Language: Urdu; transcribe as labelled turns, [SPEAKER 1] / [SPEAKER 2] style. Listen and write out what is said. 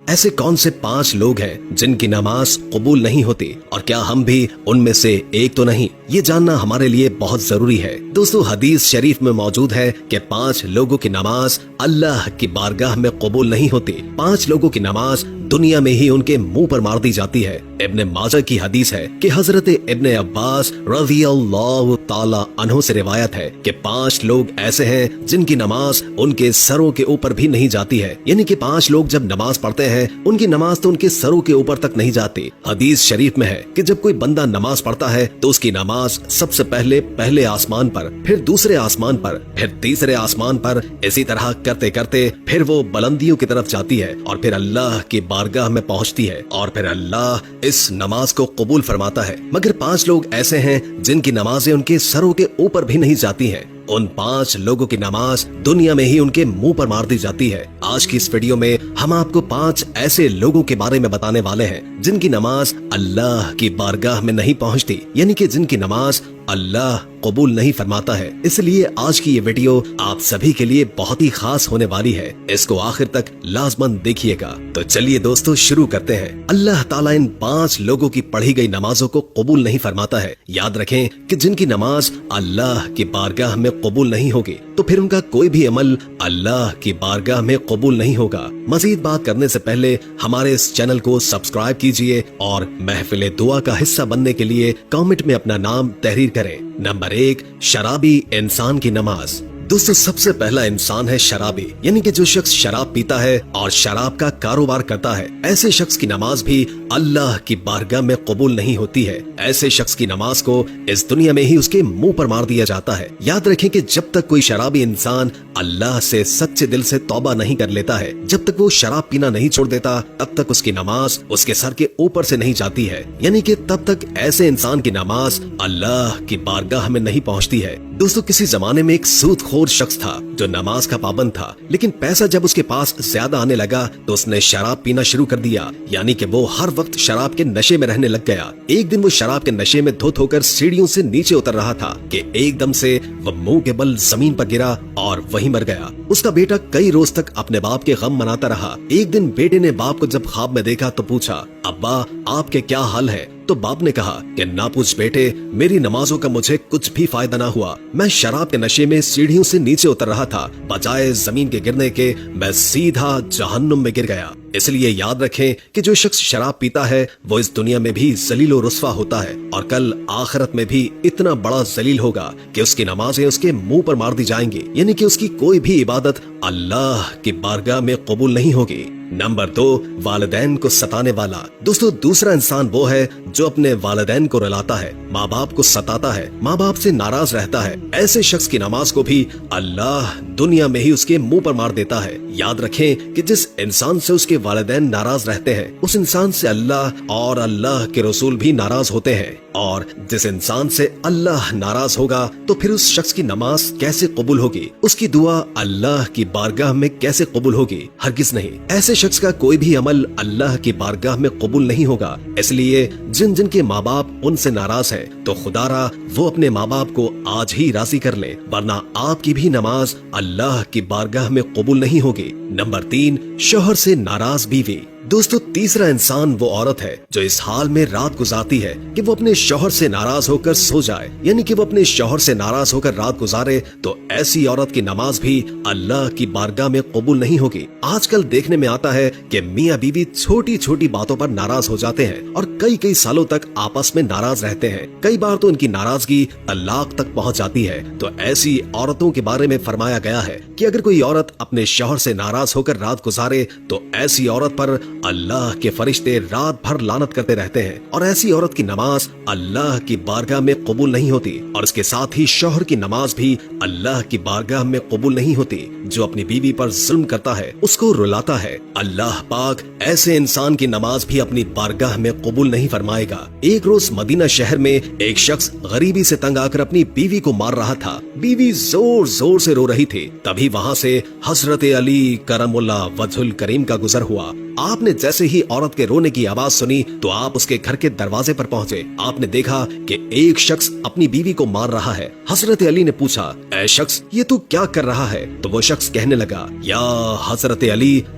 [SPEAKER 1] ایسے کون سے 5 لوگ ہیں جن کی نماز قبول نہیں ہوتی اور کیا ہم بھی ان میں سے ایک تو نہیں؟ یہ جاننا ہمارے لیے بہت ضروری ہے۔ دوستو حدیث شریف میں موجود ہے کہ 5 لوگوں کی نماز اللہ کی بارگاہ میں قبول نہیں ہوتی۔ 5 لوگوں کی نماز دنیا میں ہی ان کے منہ پر مار دی جاتی ہے۔ ابن ماجہ کی حدیث ہے کہ حضرت ابن عباس رضی اللہ تعالی عنہ سے روایت ہے کہ 5 لوگ ایسے ہیں جن کی نماز ان کے سروں کے اوپر بھی نہیں جاتی ہے، یعنی کہ 5 لوگ جب نماز پڑھتے ہیں ان کی نماز تو ان کے سروں کے اوپر تک نہیں جاتی۔ حدیث شریف میں ہے کہ جب کوئی بندہ نماز پڑھتا ہے تو اس کی نماز سب سے پہلے آسمان پر، پھر دوسرے آسمان پر، پھر تیسرے آسمان پر، اسی طرح کرتے کرتے پھر وہ بلندیوں کی طرف جاتی ہے اور پھر اللہ کی بارگاہ میں پہنچتی ہے اور پھر اللہ اس نماز کو قبول فرماتا ہے۔ مگر 5 لوگ ایسے ہیں جن کی نمازیں ان کے سروں کے اوپر بھی نہیں جاتی ہیں۔ ان 5 لوگوں کی نماز دنیا میں ہی ان کے منہ پر مار دی جاتی ہے۔ آج کی اس ویڈیو میں ہم آپ کو 5 ایسے لوگوں کے بارے میں بتانے والے ہیں جن کی نماز اللہ کی بارگاہ میں نہیں پہنچتی، یعنی کہ جن کی نماز اللہ قبول نہیں فرماتا ہے۔ اس لیے آج کی یہ ویڈیو آپ سبھی کے لیے بہت ہی خاص ہونے والی ہے، اس کو آخر تک لازماً دیکھیے گا۔ تو چلیے دوستو شروع کرتے ہیں۔ اللہ تعالیٰ ان 5 لوگوں کی پڑھی گئی نمازوں کو قبول نہیں فرماتا ہے۔ یاد رکھیں کہ جن کی نماز اللہ کی بارگاہ میں قبول نہیں ہوگی تو پھر ان کا کوئی بھی عمل اللہ کی بارگاہ میں قبول نہیں ہوگا۔ مزید بات کرنے سے پہلے ہمارے اس چینل کو سبسکرائب کیجئے اور محفل دعا کا حصہ بننے کے لیے کامنٹ میں اپنا نام تحریر کریں۔ نمبر 1، شرابی انسان کی نماز۔ دوستو سب سے پہلا انسان ہے شرابی، یعنی کہ جو شخص شراب پیتا ہے اور شراب کا کاروبار کرتا ہے، ایسے شخص کی نماز بھی اللہ کی بارگاہ میں قبول نہیں ہوتی ہے۔ ایسے شخص کی نماز کو اس دنیا میں ہی اس کے منہ پر مار دیا جاتا ہے۔ یاد رکھیں کہ جب تک کوئی شرابی انسان اللہ سے سچے دل سے توبہ نہیں کر لیتا ہے، جب تک وہ شراب پینا نہیں چھوڑ دیتا، تب تک اس کی نماز اس کے سر کے اوپر سے نہیں جاتی ہے، یعنی کہ تب تک ایسے انسان کی نماز اللہ کی بارگاہ میں نہیں پہنچتی ہے۔ دوستو کسی زمانے میں ایک سود خور شخص تھا جو نماز کا پابند تھا، لیکن پیسہ جب اس کے پاس زیادہ آنے لگا تو اس نے شراب پینا شروع کر دیا، یعنی کہ وہ ہر وقت شراب کے نشے میں رہنے لگ گیا۔ ایک دن وہ شراب کے نشے میں دھت ہو کر سیڑھیوں سے نیچے اتر رہا تھا کہ ایک دم سے وہ منہ کے بل زمین پر گرا اور وہیں مر گیا۔ اس کا بیٹا کئی روز تک اپنے باپ کے غم مناتا رہا۔ ایک دن بیٹے نے باپ کو جب خواب میں دیکھا تو پوچھا، ابا آپ کے کیا حال ہے؟ تو باپ نے کہا کہ نہ پوچھ بیٹے، میری نمازوں کا مجھے کچھ بھی فائدہ نہ ہوا، میں شراب کے نشے میں سیڑھیوں سے نیچے اتر رہا تھا، بجائے زمین کے گرنے کے میں سیدھا جہنم میں گر گیا۔ اس لیے یاد رکھیں کہ جو شخص شراب پیتا ہے وہ اس دنیا میں بھی ذلیل و رسوا ہوتا ہے اور کل آخرت میں بھی اتنا بڑا ذلیل ہوگا کہ اس کی نمازیں اس کے منہ پر مار دی جائیں گی، یعنی کہ اس کی کوئی بھی عبادت اللہ کی بارگاہ میں قبول نہیں ہوگی۔ نمبر 2، والدین کو ستانے والا۔ دوستو دوسرا انسان وہ ہے جو اپنے والدین کو رلاتا ہے، ماں باپ کو ستاتا ہے، ماں باپ سے ناراض رہتا ہے۔ ایسے شخص کی نماز کو بھی اللہ دنیا میں ہی اس کے منہ پر مار دیتا ہے۔ یاد رکھیں کہ جس انسان سے اس کے والدین ناراض رہتے ہیں اس انسان سے اللہ اور اللہ کے رسول بھی ناراض ہوتے ہیں، اور جس انسان سے اللہ ناراض ہوگا تو پھر اس شخص کی نماز کیسے قبول ہوگی؟ اس کی دعا اللہ کی بارگاہ میں کیسے قبول ہوگی؟ ہرگز نہیں۔ ایسے شخص کا کوئی بھی عمل اللہ کی بارگاہ میں قبول نہیں ہوگا۔ اس لیے جن کے ماں باپ ان سے ناراض ہیں تو خدا را وہ اپنے ماں باپ کو آج ہی راضی کر لیں، ورنہ آپ کی بھی نماز اللہ کی بارگاہ میں قبول نہیں ہوگی۔ نمبر 3، شوہر سے ناراض بیوی۔ دوستو تیسرا انسان وہ عورت ہے جو اس حال میں رات گزارتی ہے کہ وہ اپنے شوہر سے ناراض ہو کر سو جائے، یعنی کہ وہ اپنے شوہر سے ناراض ہو کر رات گزارے، تو ایسی عورت کی نماز بھی اللہ کی بارگاہ میں قبول نہیں ہوگی۔ آج کل دیکھنے میں آتا ہے کہ میاں بیوی چھوٹی چھوٹی باتوں پر ناراض ہو جاتے ہیں اور کئی سالوں تک آپس میں ناراض رہتے ہیں۔ کئی بار تو ان کی ناراضگی طلاق تک پہنچ جاتی ہے۔ تو ایسی عورتوں کے بارے میں فرمایا گیا ہے کہ اگر کوئی عورت اپنے شوہر سے ناراض ہو کر رات گزارے تو ایسی عورت پر اللہ کے فرشتے رات بھر لعنت کرتے رہتے ہیں، اور ایسی عورت کی نماز اللہ کی بارگاہ میں قبول نہیں ہوتی، اور اس کے ساتھ ہی شوہر کی نماز بھی اللہ کی بارگاہ میں قبول نہیں ہوتی۔ جو اپنی بیوی پر ظلم کرتا ہے اس کو رلاتا ہے، اللہ پاک ایسے انسان کی نماز بھی اپنی بارگاہ میں قبول نہیں فرمائے گا۔ ایک روز مدینہ شہر میں ایک شخص غریبی سے تنگ آ کر اپنی بیوی کو مار رہا تھا۔ بیوی زور زور سے رو رہی تھی۔ تبھی وہاں سے حضرت علی کرم اللہ وجہ الکریم کا گزر ہوا۔ آپ نے جیسے ہی عورت کے رونے کی آواز سنی تو آپ اس کے گھر کے دروازے پر پہنچے۔ آپ نے دیکھا کہ ایک شخص اپنی بیوی کو مار رہا ہے۔ حضرت علی نے پوچھا، اے شخص یہ تو کیا کر رہا ہے؟ تو وہ شخص کہنے لگا، یا حضرت علی